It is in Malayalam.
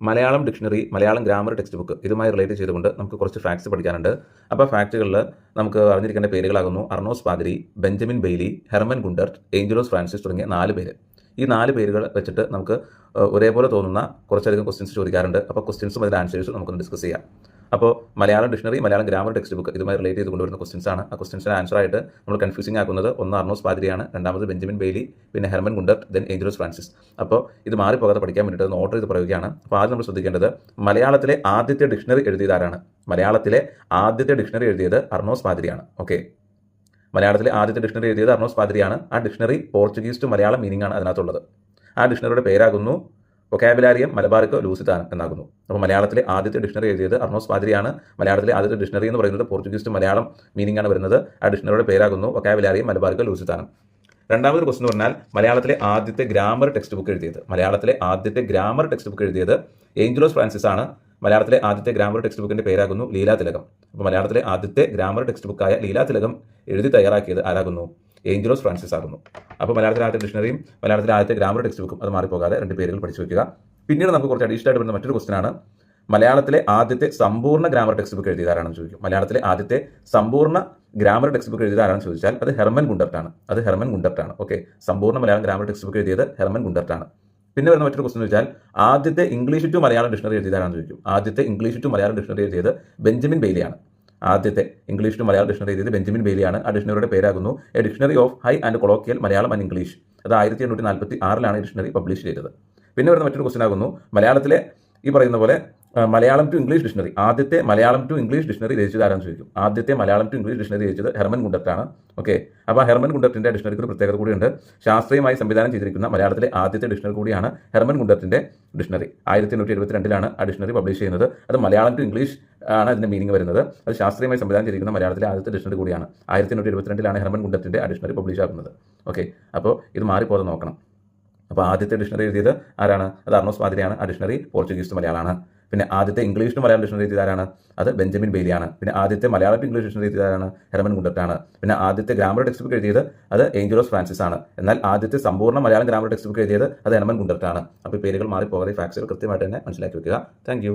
Malayalam dictionary, Malayalam grammar text book ഇതുമായി റിലേറ്റ് ചെയ്തുകൊണ്ട് നമുക്ക് കുറച്ച് ഫാക്ട്സ് പഠിക്കാനുണ്ട്. അപ്പോൾ ഫാക്റ്റുകളിൽ നമുക്ക് അറിഞ്ഞിരിക്കേണ്ട പേരുകളാകുന്നു Arnos Pathiri, Benjamin Bailey, Hermann Gundert, Angelos Francis തുടങ്ങിയ 4 പേര്. ഈ 4 പേരുകൾ വെച്ചിട്ട് നമുക്ക് ഒരേപോലെ തോന്നുന്ന കുറച്ചധികം ക്വസ്റ്റ്യൻസ് ചോദിക്കാറുണ്ട്. അപ്പോൾ ക്വസ്റ്റ്യൻസും അതിൻ്റെ ആൻസേഴ്സും നമുക്കൊന്ന് ഡിസ്കസ് ചെയ്യാം. അപ്പോൾ Malayalam dictionary, Malayalam grammar text book ഇതുമായി റിലേറ്റ് ചെയ്ത് കൊണ്ടുവരുന്ന ക്വസ്റ്റ്യൻസ് ആണ്. ആ ക്വസ്റ്റ്യൻസിന് ആൻസർ ആയിട്ട് നമ്മൾ കൺഫ്യൂസിംഗ് ആക്കുന്നത് ഒന്ന് അർണോസ് പാതിരിയാണ്, രണ്ടാമത് ബെഞ്ചമിൻ ബെയ്ലി, പിന്നെ Hermann Gundert, then Angelos Francis. അപ്പോൾ ഇത് മാറിപ്പോകാതെ പഠിക്കാൻ വേണ്ടിയിട്ട് ഒന്ന് ഓർഡർ ചെയ്ത് പറയുകയാണ്. അപ്പോൾ ആദ്യം നമ്മൾ ശ്രദ്ധിക്കേണ്ടത് മലയാളത്തിലെ ആദ്യത്തെ ഡിക്ഷണറി എഴുതിയതാരാണ്? മലയാളത്തിലെ ആദ്യത്തെ ഡിക്ഷണറി എഴുതിയത് അർണോസ് പാതിരിയാണ്. ഓക്കെ, മലയാളത്തിലെ ആദ്യത്തെ ഡിക്ഷണറി എഴുതിയത് അർണോസ് പാതിരിയാണ്. ആ dictionary Portuguese to Malayalam meaning ആണ് അതിനകത്തുള്ളത്. ആ ഡിക്ഷണറിയുടെ പേരാകുന്നു വൊക്കാബുലാരിയം മലബാറിക്കോ ലൂസിത്താനം എന്നാകുന്നു. അപ്പോൾ മലയാളത്തിലെ ആദ്യത്തെ ഡിക്ഷണറി എഴുതിയത് അർണോസ് പാതിരിയാണ്. മലയാളത്തിലെ ആദ്യത്തെ ഡിക്ഷണറി എന്ന് പറയുന്നത് പോർച്ചുഗീസ് ടു മലയാളം മീനിങ് ആണ് വരുന്നത്. ആ ഡിക്ഷണറിയുടെ പേരാകുന്നു വൊക്കാബുലാരിയം മലബാറിക്കോ ലൂസിത്താനം. രണ്ടാമതൊരു ക്വസ്റ്റൻ പറഞ്ഞാൽ മലയാളത്തിലെ ആദ്യത്തെ ഗ്രാമർ ടെക്സ്റ്റ് ബുക്ക് എഴുതിയത്, മലയാളത്തിലെ ആദ്യത്തെ ഗ്രാമർ ടെക്സ്റ്റ് ബുക്ക് എഴുതിയത് ഏഞ്ചലോസ് ഫ്രാൻസിസ് ആണ്. മലയാളത്തിലെ ആദ്യത്തെ ഗ്രാമർ ടെക്സ്റ്റ് ബുക്കിന്റെ പേരാകുന്നു ലീലാതിലകം. അപ്പോൾ മലയാളത്തിലെ ആദ്യത്തെ ഗ്രാമർ ടെക്സ്റ്റ് ബുക്കായ ലീലാതിലകം എഴുതി തയ്യാറാക്കിയത് ആരാകുന്നു? ഏഞ്ചലോസ് ഫ്രാൻസിസ് ആകുന്നു. അപ്പോൾ മലയാളത്തിലെ ആദ്യത്തെ ഡിക്ഷണറിയും മലയാളത്തിലെ ആദ്യത്തെ ഗ്രാമർ ടെക്സ്റ്റ് ബുക്കും അത് മാറിപ്പോകാതെ 2 പേരുകൾ പഠിച്ചു വയ്ക്കുക. പിന്നീട് നമുക്ക് കുറച്ച് അഡീഷണൽ ആയിട്ട് വരുന്ന മറ്റൊരു ക്വസ്റ്റൻ ആണ് മലയാളത്തിലെ ആദ്യത്തെ സമ്പൂർണ്ണ ഗ്രാമർ ടെക്സ്റ്റ് ബുക്ക് എഴുതിയതാരാണെന്ന് ചോദിക്കും. മലയാളത്തിലെ ആദ്യത്തെ സമ്പൂർണ്ണ ഗ്രാമർ ടെക്സ്റ്റ് ബുക്ക് എഴുതിയതാരാണെന്ന് ചോദിച്ചാൽ അത് ഹെർമൻ ഗുണ്ടർട്ടാണ്. അത് ഹെർമൻ ഗുണ്ടർട്ടാണ്. ഓക്കെ, സമ്പൂർണ്ണ മലയാളം ഗ്രാമർ ടെക്സ്റ്റ് ബുക്ക് എഴുതിയത് ഹെർമൻ ഗുണ്ടർട്ടാണ്. പിന്നെ വരുന്ന മറ്റൊരു ക്വസ്റ്റൻ ചോദിച്ചാൽ ആദ്യത്തെ ഇംഗ്ലീഷ് ടു മലയാളം ഡിക്ഷണറി എഴുതിയതാരാണെന്ന് ചോദിക്കും. ആദ്യത്തെ ഇംഗ്ലീഷ് ടു മലയാളം ഡിക്ഷണറി എഴുതിയത് ബെഞ്ചമിൻ ബെയ്ലിയാണ്. ആദ്യത്തെ ഇംഗ്ലീഷ് ടു മലയാളം ഡിക്ഷണറി എഴുതിയത് ബെഞ്ചമിൻ ബെയ്ലിയാണ്. ആ ഡിക്ഷണറിയുടെ പേരാകുന്നു a dictionary of high and colloquial Malayalam and English. അത് 1846 ഈ ഡിക്ഷണറി പബ്ലിഷ് ചെയ്തത്. പിന്നെ വരുന്ന മറ്റൊരു ക്വസ്റ്റൻ ആകുന്നു മലയാളത്തിലെ ഈ പറയുന്ന പോലെ മലയാളം ടു ഇംഗ്ലീഷ് ഡിക്ഷണറി, ആദ്യത്തെ മലയാളം ടു ഇംഗ്ലീഷ് ഡിക്ഷണറി രചിച്ചത് ആരാന്ന് ചോദിക്കും. ആദ്യത്തെ മലയാളം ടു ഇംഗ്ലീഷ് ഡിക്ഷണറി രചിച്ചത് ഹെർമൻ ഗുണ്ടർട്ടാണ്. ഓക്കെ, അപ്പോൾ ഹെർമൻ ഗുണ്ടർട്ടിന്റെ ഡിക്ഷണറിക്ക് ഒരു പ്രത്യേകത കൂടിയുണ്ട്. ശാസ്ത്രീയമായി സംവിധാനം ചെയ്തിരിക്കുന്ന മലയാളത്തിലെ ആദ്യത്തെ ഡിക്ഷണറി കൂടിയാണ് ഹെർമൻ ഗുണ്ടർട്ടിന്റെ ഡിക്ഷണറി. 1872 ആ ഡിക്ഷണറി പബ്ലിഷ് ചെയ്യുന്നത്. അത് മലയാളം ടു ഇംഗ്ലീഷ് ആണ് അതിന്റെ മീനിങ് വരുന്നത്. അത് ശാസ്ത്രീയമായി സംവിധാനം ചെയ്തിരിക്കുന്ന മലയാളത്തിലെ ആദ്യത്തെ ഡിക്ഷണറി കൂടിയാണ്. 1872 ഹെർമൻ ഗുണ്ടർട്ടിന്റെ ആ ഡിക്ഷണറി പബ്ലിഷ് ആക്കുന്നത്. ഓക്കെ, അപ്പോൾ ഇത് മാറിപ്പോതെ നോക്കണം. അപ്പോൾ ആദ്യത്തെ ഡിക്ഷണറി എഴുതിയത് ആരാണ്? അത് അർണോസ് പാതിരിയാണ്. ആ ഡിക്ഷണറി പോർച്ചുഗീസ് ടു മലയാളമാണ്. പിന്നെ ആദ്യത്തെ ഇംഗ്ലീഷ് ടു മലയാളം ഡിക്ഷണറി എഴുതിയതാരാണ്? അത് ബെഞ്ചമിൻ ബെയ്ലിയാണ്. പിന്നെ ആദ്യത്തെ മലയാളം ടു ഇംഗ്ലീഷ് ഡിക്ഷണറി എഴുതിയതാരാണ്? ഹെർമൻ ഗുണ്ടർട്ടാണ്. പിന്നെ ആദ്യത്തെ ഗ്രാമർ ടെക്സ്റ്റ് ബുക്ക് എഴുതിയത് അത് ഏഞ്ചലോസ് ഫ്രാൻസിസ് ആണ്. എന്നാൽ ആദ്യത്തെ സമ്പൂർണ്ണ മലയാളം ഗ്രാമർ ടെക്സ്റ്റ് ബുക്ക് എഴുതിയത് അത് ഹെർമൻ ഗുണ്ടർട്ടാണ്. അപ്പോൾ പേരുകൾ മാറിപ്പോകാതെ ഫാക്ട്സുകൾ കൃത്യമായിട്ട് തന്നെ മനസ്സിലാക്കി വെക്കുക. താങ്ക്